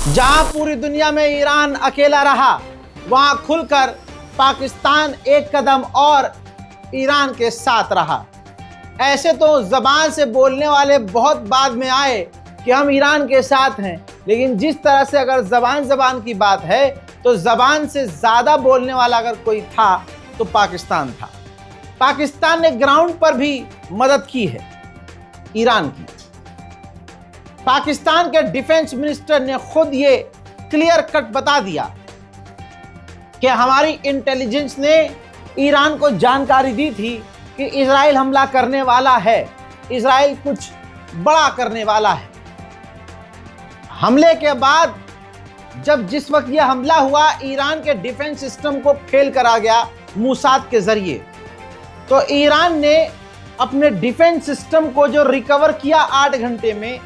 जहां पूरी दुनिया में ईरान अकेला रहा, वहां खुलकर पाकिस्तान एक कदम और ईरान के साथ रहा। ऐसे तो जबान से बोलने वाले बहुत बाद में आए कि हम ईरान के साथ हैं, लेकिन जिस तरह से अगर जबान की बात है तो जबान से ज्यादा बोलने वाला अगर कोई था तो पाकिस्तान था। पाकिस्तान ने ग्राउंड पर भी मदद की है ईरान की। पाकिस्तान के डिफेंस मिनिस्टर ने खुद ये क्लियर कट बता दिया कि हमारी इंटेलिजेंस ने ईरान को जानकारी दी थी कि इजराइल हमला करने वाला है, इजराइल कुछ बड़ा करने वाला है। हमले के बाद जिस वक्त यह हमला हुआ, ईरान के डिफेंस सिस्टम को फेल करा गया मूसाद के जरिए, तो ईरान ने अपने डिफेंस सिस्टम को जो रिकवर किया 8 घंटे में,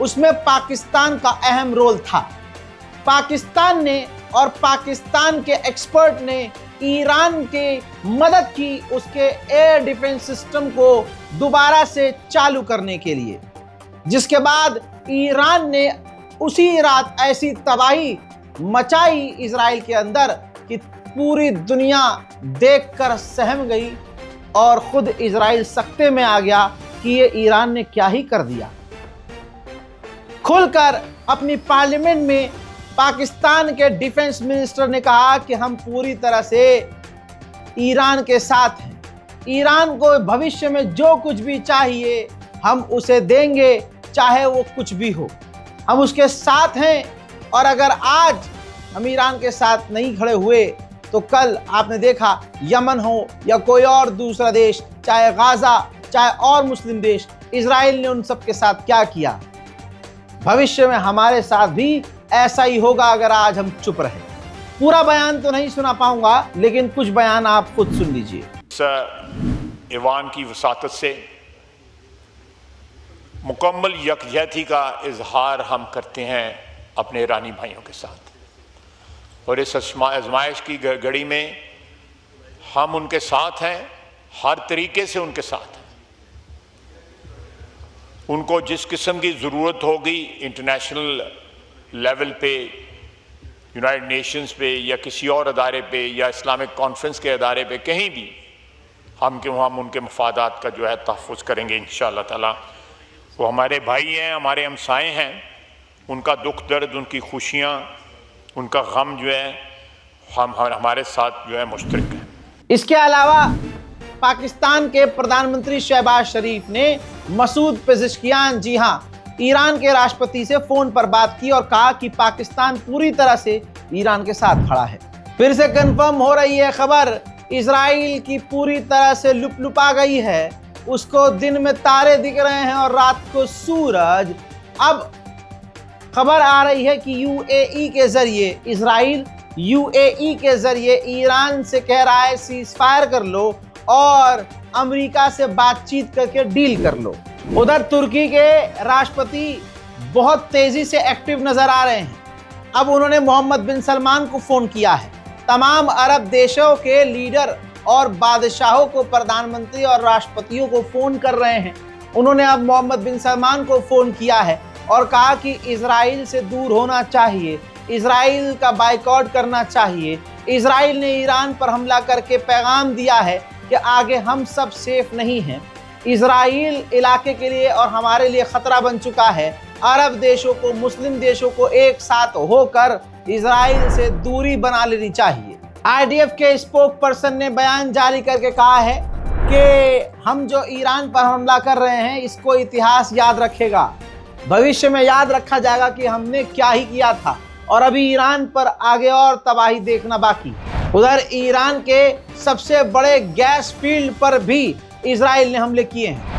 उसमें पाकिस्तान का अहम रोल था। पाकिस्तान ने और पाकिस्तान के एक्सपर्ट ने ईरान के मदद की उसके एयर डिफेंस सिस्टम को दोबारा से चालू करने के लिए, जिसके बाद ईरान ने उसी रात ऐसी तबाही मचाई इजराइल के अंदर कि पूरी दुनिया देखकर सहम गई और खुद इजराइल सकते में आ गया कि ये ईरान ने क्या ही कर दिया। खुलकर अपनी पार्लियामेंट में पाकिस्तान के डिफेंस मिनिस्टर ने कहा कि हम पूरी तरह से ईरान के साथ हैं, ईरान को भविष्य में जो कुछ भी चाहिए हम उसे देंगे, चाहे वो कुछ भी हो, हम उसके साथ हैं। और अगर आज हम ईरान के साथ नहीं खड़े हुए तो कल आपने देखा यमन हो या कोई और दूसरा देश, चाहे गाजा, चाहे और मुस्लिम देश, इजराइल ने उन सब के साथ क्या किया। भविष्य में हमारे साथ भी ऐसा ही होगा अगर आज हम चुप रहे। पूरा बयान तो नहीं सुना पाऊंगा, लेकिन कुछ बयान आप खुद सुन लीजिए। ईवान की वसातत से मुकम्मल यकजहती का इजहार हम करते हैं अपने ईरानी भाइयों के साथ, और इस आजमाइश की घड़ी में हम उनके साथ हैं, हर तरीके से उनके साथ हैं। उनको जिस किस्म की ज़रूरत होगी इंटरनेशनल लेवल पे, यूनाइटेड नेशंस पे या किसी और अदारे पे या इस्लामिक कॉन्फ्रेंस के अदारे पे, कहीं भी हम उनके मफादात का जो है तहफ़्फ़ुज़ करेंगे इंशाअल्लाह ताला। वो हमारे भाई हैं, हमारे हमसाए हैं, उनका दुख दर्द, उनकी खुशियाँ, उनका गम जो है हमारे साथ जो है मुश्तरक है। इसके अलावा पाकिस्तान के प्रधानमंत्री शहबाज शरीफ ने मसूद पेज़ेश्कियान, जी हाँ, ईरान के राष्ट्रपति से फोन पर बात की और कहा कि पाकिस्तान पूरी तरह से ईरान के साथ खड़ा है। फिर से कंफर्म हो रही है खबर, इजराइल की पूरी तरह से लुपलुपा गई है। उसको दिन में तारे दिख रहे हैं और रात को सूरज। अब खबर आ रही है कि यूएई के जरिए, इजराइल यूएई के जरिए ईरान से कह रहा है सीज फायर कर लो और अमेरिका से बातचीत करके डील कर लो। उधर तुर्की के राष्ट्रपति बहुत तेजी से एक्टिव नजर आ रहे हैं। अब उन्होंने मोहम्मद बिन सलमान को फोन किया है। तमाम अरब देशों के लीडर और बादशाहों को, प्रधानमंत्री और राष्ट्रपतियों को फोन कर रहे हैं। उन्होंने अब मोहम्मद बिन सलमान को फोन किया है और कहा कि इजराइल से दूर होना चाहिए, इजराइल का बाइकआउट करना चाहिए। इजराइल ने ईरान पर हमला करके पैगाम दिया है कि आगे हम सब सेफ नहीं हैं। इजराइल इलाके के लिए और हमारे लिए खतरा बन चुका है। अरब देशों को, मुस्लिम देशों को एक साथ होकर इजराइल से दूरी बना लेनी चाहिए। आईडीएफ के स्पोक पर्सन ने बयान जारी करके कहा है कि हम जो ईरान पर हमला कर रहे हैं, इसको इतिहास याद रखेगा, भविष्य में याद रखा जाएगा कि हमने क्या ही किया था, और अभी ईरान पर आगे और तबाही देखना बाकी। उधर ईरान के सबसे बड़े गैस फील्ड पर भी इजराइल ने हमले किए हैं।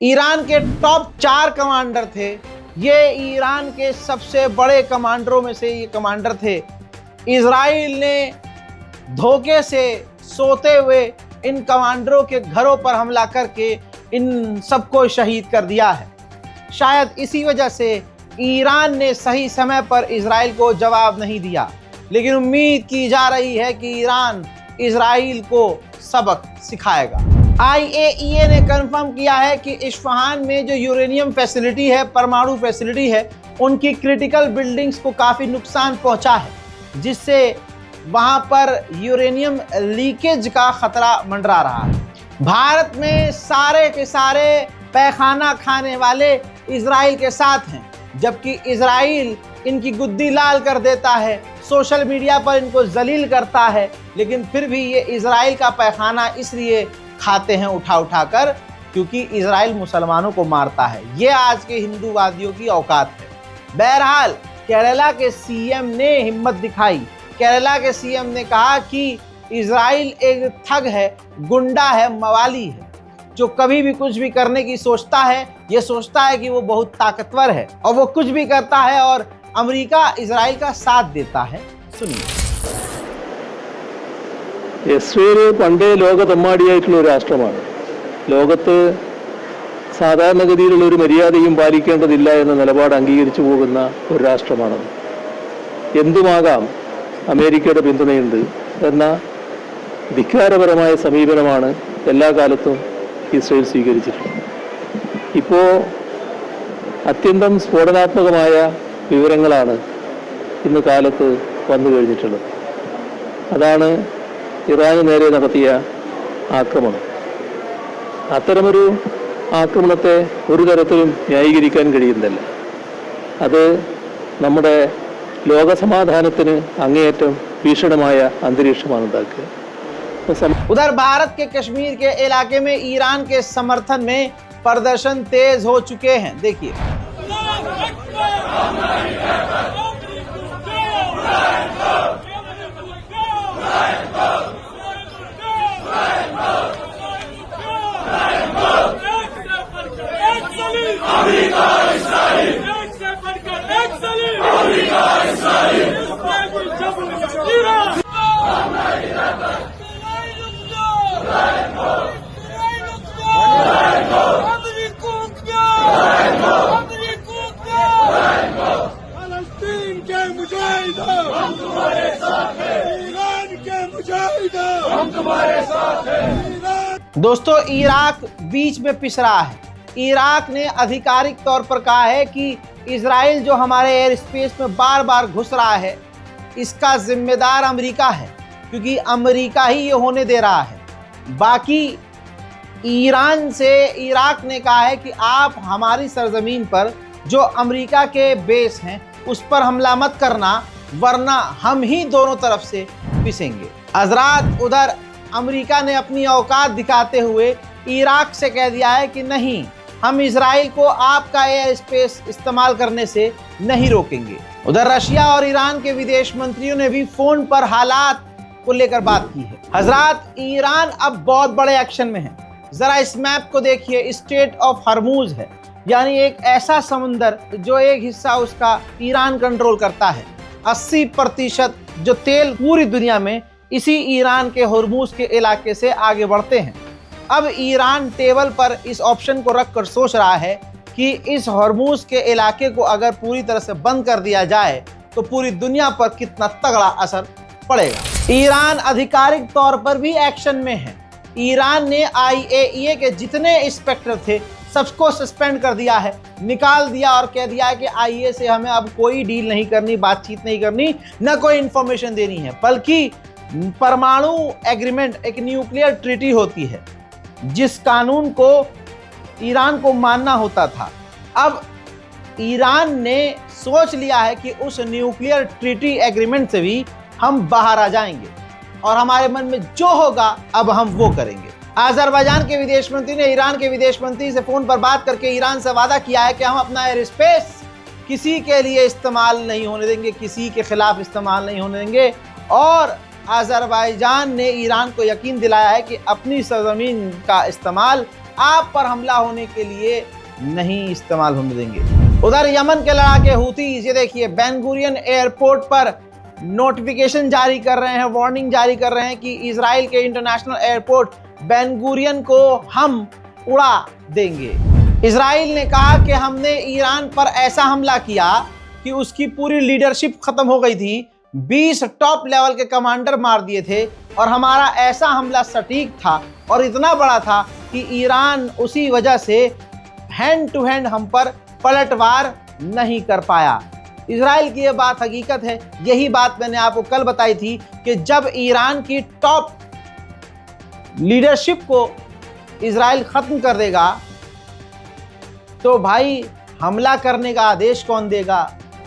ईरान के टॉप 4 कमांडर थे। ये ईरान के सबसे बड़े कमांडरों में से ये कमांडर थे। इजराइल ने धोखे से सोते हुए इन कमांडरों के घरों पर हमला करके इन सबको शहीद कर दिया है। शायद इसी वजह से ईरान ने सही समय पर इजराइल को जवाब नहीं दिया, लेकिन उम्मीद की जा रही है कि ईरान इजराइल को सबक सिखाएगा। IAEA ने कंफर्म किया है कि इस्फहान में जो यूरेनियम फैसिलिटी है, परमाणु फैसिलिटी है, उनकी क्रिटिकल बिल्डिंग्स को काफ़ी नुकसान पहुंचा है, जिससे वहां पर यूरेनियम लीकेज का खतरा मंडरा रहा है। भारत में सारे के सारे पैखाना खाने वाले इजराइल के साथ हैं, जबकि इजराइल इनकी गुद्दी लाल कर देता है, सोशल मीडिया पर इनको जलील करता है, लेकिन फिर भी ये इजराइल का पैखाना इसलिए खाते हैं उठा कर क्योंकि इजराइल मुसलमानों को मारता है। ये आज के हिंदूवादियों की औकात है। बहरहाल केरला के सीएम ने हिम्मत दिखाई। केरला के सीएम ने कहा कि इजराइल एक ठग है, गुंडा है, मवाली है, जो कभी भी कुछ भी करने की सोचता है। ये सोचता है कि वो बहुत ताकतवर है और वो कुछ भी करता है, और अमेरिका इजराइल का साथ देता है। सुनिए। ഇസ്രയേൽ പണ്ടേ ലോകത്തെമ്മാടിയായിട്ടുള്ള ഒരു രാഷ്ട്രമാണ്. ലോകത്ത് സാധാരണഗതിയിലുള്ള ഒരു മര്യാദയും പാലിക്കേണ്ടതില്ല എന്ന നിലപാട് അംഗീകരിച്ചു പോകുന്ന ഒരു രാഷ്ട്രമാണത്. എന്തുമാകാം, അമേരിക്കയുടെ പിന്തുണയുണ്ട് എന്ന ധിക്കാരപരമായ സമീപനമാണ് എല്ലാ കാലത്തും ഇസ്രയേൽ സ്വീകരിച്ചിട്ടുള്ളത്. ഇപ്പോൾ അത്യന്തം സ്ഫോടനാത്മകമായ വിവരങ്ങളാണ് ഇന്ന് കാലത്ത് വന്നു കഴിഞ്ഞിട്ടുള്ളത്. അതാണ് ഇറാന് നേരെ നടത്തിയ ആക്രമണം. അത്തരമൊരു ആക്രമണത്തെ ഒരു തരത്തിലും ന്യായീകരിക്കാൻ കഴിയുന്നില്ല. അത് നമ്മുടെ ലോകസമാധാനത്തിന് അങ്ങേയറ്റം ഭീഷണമായ അന്തരീക്ഷമാണ് ഉണ്ടാക്കുക. उधर भारत के कश्मीर के इलाके में ईरान के समर्थन में प्रदर्शन तेज हो चुके हैं। देखिए। दोस्तों, इराक बीच में पिस रहा है। इराक ने आधिकारिक तौर पर कहा है कि इजराइल जो हमारे एयर स्पेस में बार बार घुस रहा है, इसका जिम्मेदार अमेरिका है, क्योंकि अमेरिका ही ये होने दे रहा है। बाकी ईरान से इराक ने कहा है कि आप हमारी सरजमीन पर जो अमेरिका के बेस हैं उस पर हमला मत करना, वरना हम ही दोनों तरफ से पिसेंगे। हजरात, उधर अमेरिका ने अपनी औकात दिखाते हुए इराक से कह दिया है कि नहीं, हम इजराइल को आपका एयर स्पेस इस्तेमाल करने से नहीं रोकेंगे। उधर रशिया और ईरान के विदेश मंत्रियों ने भी फोन पर हालात को लेकर बात की है। हजरात, ईरान अब बहुत बड़े एक्शन में है। जरा इस मैप को देखिए। स्ट्रेट ऑफ हरमूज है, यानी एक ऐसा समुंदर जो एक हिस्सा उसका ईरान कंट्रोल करता है। 80% जो तेल पूरी दुनिया में इसी ईरान के हरमूज के इलाके से आगे बढ़ते हैं। अब ईरान टेबल पर इस ऑप्शन को रखकर सोच रहा है कि इस हरमूज के इलाके को अगर पूरी तरह से बंद कर दिया जाए तो पूरी दुनिया पर कितना तगड़ा असर पड़ेगा। ईरान आधिकारिक तौर पर भी एक्शन में है। ईरान ने IAEA के जितने इंस्पेक्टर थे सबको सस्पेंड कर दिया है, निकाल दिया और कह दिया है कि IAEA से हमें अब कोई डील नहीं करनी, बातचीत नहीं करनी, न कोई इंफॉर्मेशन देनी है। बल्कि परमाणु एग्रीमेंट एक न्यूक्लियर ट्रीटी होती है जिस कानून को ईरान को मानना होता था। अब ईरान ने सोच लिया है कि उस न्यूक्लियर ट्रीटी एग्रीमेंट से भी हम बाहर आ जाएंगे और हमारे मन में जो होगा अब हम वो करेंगे। अजरबैजान के विदेश मंत्री ने ईरान के विदेश मंत्री से फोन पर बात करके ईरान से वादा किया है कि हम अपना एयर स्पेस किसी के लिए इस्तेमाल नहीं होने देंगे, किसी के खिलाफ इस्तेमाल नहीं होने देंगे। और अजरबैजान ने ईरान को यकीन दिलाया है कि अपनी सरजमीन का इस्तेमाल आप पर हमला होने के लिए नहीं इस्तेमाल होने देंगे। उधर यमन के लड़ाके हूतीज, ये देखिए बेन गुरियन एयरपोर्ट पर नोटिफिकेशन जारी कर रहे हैं, वार्निंग जारी कर रहे हैं कि इजराइल के इंटरनेशनल एयरपोर्ट बेन गुरियन को हम उड़ा देंगे। इजराइल ने कहा कि हमने ईरान पर ऐसा हमला किया कि उसकी पूरी लीडरशिप खत्म हो गई थी, 20 टॉप लेवल के कमांडर मार दिए थे और हमारा ऐसा हमला सटीक था और इतना बड़ा था कि ईरान उसी वजह से हैंड टू हैंड हम पर पलटवार नहीं कर पाया। इजराइल की यह बात हकीकत है। यही बात मैंने आपको कल बताई थी कि जब ईरान की टॉप लीडरशिप को इजराइल खत्म कर देगा तो भाई हमला करने का आदेश कौन देगा,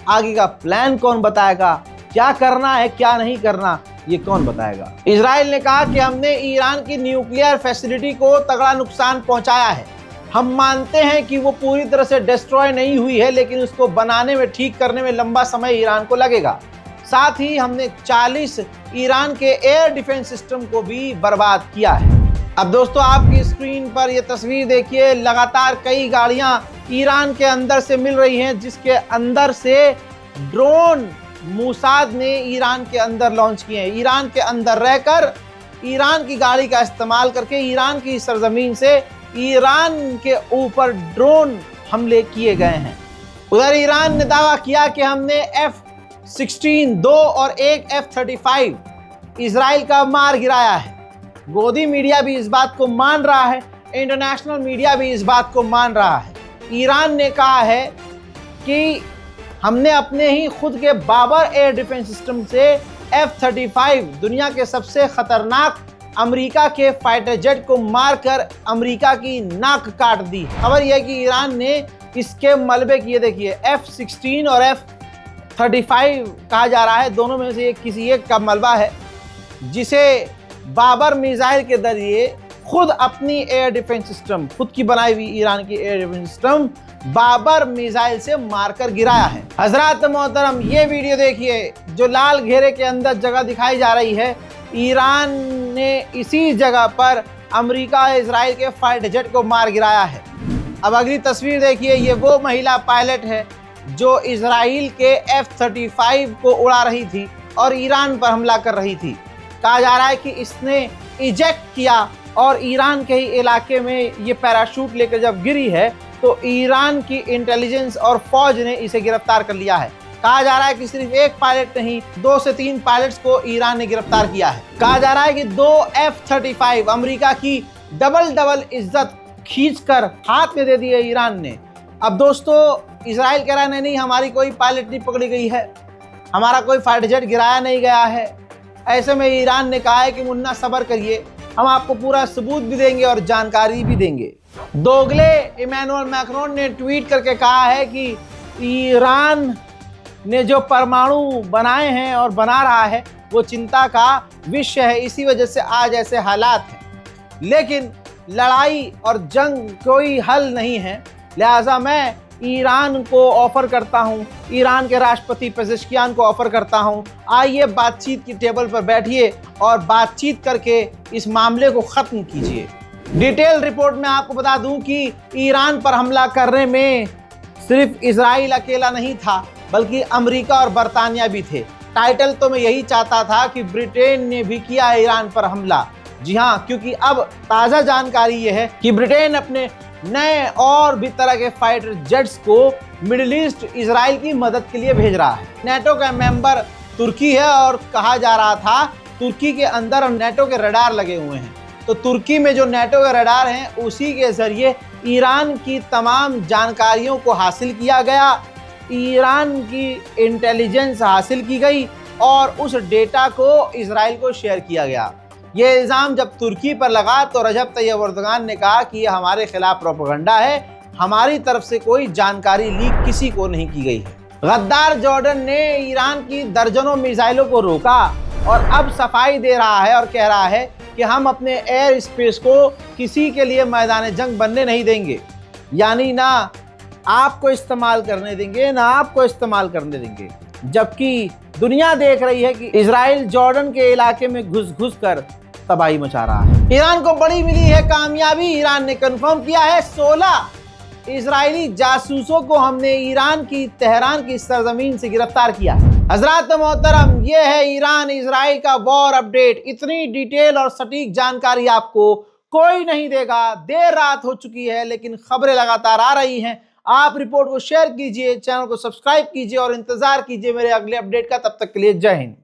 आगे का प्लान कौन बताएगा, क्या करना है क्या नहीं करना ये कौन बताएगा। इजराइल ने कहा कि हमने ईरान की न्यूक्लियर फैसिलिटी को तगड़ा नुकसान पहुंचाया है। हम मानते हैं कि वो पूरी तरह से डिस्ट्रॉय नहीं हुई है, लेकिन उसको बनाने में, ठीक करने में लंबा समय ईरान को लगेगा। साथ ही हमने 40 ईरान के एयर डिफेंस सिस्टम को भी बर्बाद किया है। अब दोस्तों आपकी स्क्रीन पर ये तस्वीर देखिए, लगातार कई गाड़ियां ईरान के अंदर से मिल रही हैं, जिसके अंदर से ड्रोन मोसाद ने ईरान के अंदर लॉन्च किए हैं। ईरान के अंदर रहकर ईरान की गाड़ी का इस्तेमाल करके ईरान की सरजमीन से ईरान के ऊपर ड्रोन हमले किए गए हैं। उधर ईरान ने दावा किया कि हमने F-16 2 और एक F-35 इजराइल का मार गिराया है। गोदी मीडिया भी इस बात को मान रहा है, इंटरनेशनल मीडिया भी इस बात को मान रहा है। ईरान ने कहा है कि हमने अपने ही खुद के बाबर एयर डिफेंस सिस्टम से F-35 दुनिया के सबसे खतरनाक अमेरिका के फाइटर जेट को मारकर अमेरिका की नाक काट दी। खबर यह कि ईरान ने इसके मलबे किए, देखिए F-16 और F-35 कहा जा रहा है, दोनों में से किसी एक का मलबा है, जिसे बाबर मिसाइल के जरिए खुद अपनी एयर डिफेंस सिस्टम, खुद की बनाई हुई ईरान की air defence system Babur missile से मारकर गिराया है। हजरात मोहतरम, ये वीडियो देखिए जो लाल घेरे के अंदर जगह दिखाई जा रही है, ईरान ने इसी जगह पर अमेरिका इजराइल के फाइटर जेट को मार गिराया है। अब अगली तस्वीर देखिए, ये वो महिला पायलट है जो इजराइल के F-35 को उड़ा रही थी और ईरान पर हमला कर रही थी। कहा जा रहा है कि इसने इजेक्ट किया और ईरान के ही इलाके में ये पैराशूट लेकर जब गिरी है तो ईरान की इंटेलिजेंस और फौज ने इसे गिरफ्तार कर लिया है। कहा जा रहा है कि सिर्फ एक पायलट नहीं, 2 से 3 पायलट्स को ईरान ने गिरफ्तार किया है। कहा जा रहा है कि 2 F-35 अमेरिका की डबल इज्जत खींचकर हाथ में दे दी है ईरान ने। अब दोस्तों इजराइल कह रहा है नहीं, हमारी कोई पायलट नहीं पकड़ी गई है, हमारा कोई फाइटर जेट गिराया नहीं गया है। ऐसे में ईरान ने कहा है कि मुन्ना सब्र करिए, हम आपको पूरा सबूत भी देंगे और जानकारी भी देंगे। दोगले इमैनुअल मैक्रोन ने ट्वीट करके कहा है कि ईरान ने जो परमाणु बनाए हैं और बना रहा है वो चिंता का विषय है, इसी वजह से आज ऐसे हालात हैं। लेकिन लड़ाई और जंग कोई हल नहीं है, लिहाजा मैं ईरान को ऑफर करता हूं, ईरान के राष्ट्रपति पेजेश्कियान को ऑफर करता हूं, आइए बातचीत की टेबल पर बैठिए और बातचीत करके इस मामले को ख़त्म कीजिए। डिटेल रिपोर्ट में आपको बता दूं कि ईरान पर हमला करने में सिर्फ इजराइल अकेला नहीं था, बल्कि अमेरिका और बरतानिया भी थे। टाइटल तो मैं यही चाहता था कि ब्रिटेन ने भी किया ईरान पर हमला। जी हाँ, क्योंकि अब ताज़ा जानकारी यह है कि ब्रिटेन अपने नए और भी तरह के फाइटर जेट्स को मिडिल ईस्ट इजराइल की मदद के लिए भेज रहा है। नेटो का मेंबर तुर्की है और कहा जा रहा था तुर्की के अंदर नेटो के रडार लगे हुए हैं, तो तुर्की में जो नेटो के रडार हैं उसी के जरिए ईरान की तमाम जानकारियों को हासिल किया गया, ईरान की इंटेलिजेंस हासिल की गई और उस डेटा को इजराइल को शेयर किया गया। ये इल्ज़ाम जब तुर्की पर लगा तो रजब तैयब एर्दोगान ने कहा कि ये हमारे खिलाफ प्रोपेगेंडा है, हमारी तरफ से कोई जानकारी लीक किसी को नहीं की गई है। गद्दार जॉर्डन ने ईरान की दर्जनों मिसाइलों को रोका और अब सफाई दे रहा है और कह रहा है कि हम अपने एयर स्पेस को किसी के लिए मैदान जंग बनने नहीं देंगे, यानी ना आपको इस्तेमाल करने देंगे ना आपको इस्तेमाल करने देंगे। जबकि दुनिया देख रही है कि इजराइल जॉर्डन के इलाके में घुस कर तबाही मचा रहा है। ईरान को बड़ी मिली है कामयाबी। ईरान ने कंफर्म किया है 16 इजरायली जासूसों को हमने ईरान की तेहरान की सरजमीन से गिरफ्तार किया है। हजरात मोहतरम, ये है ईरान इजराइल का वॉर अपडेट। इतनी डिटेल और सटीक जानकारी आपको कोई नहीं देगा। देर रात हो चुकी है लेकिन खबरें लगातार आ रही हैं। आप रिपोर्ट को शेयर कीजिए, चैनल को सब्सक्राइब कीजिए और इंतजार कीजिए मेरे अगले अपडेट का। तब तक के लिए जय हिंद।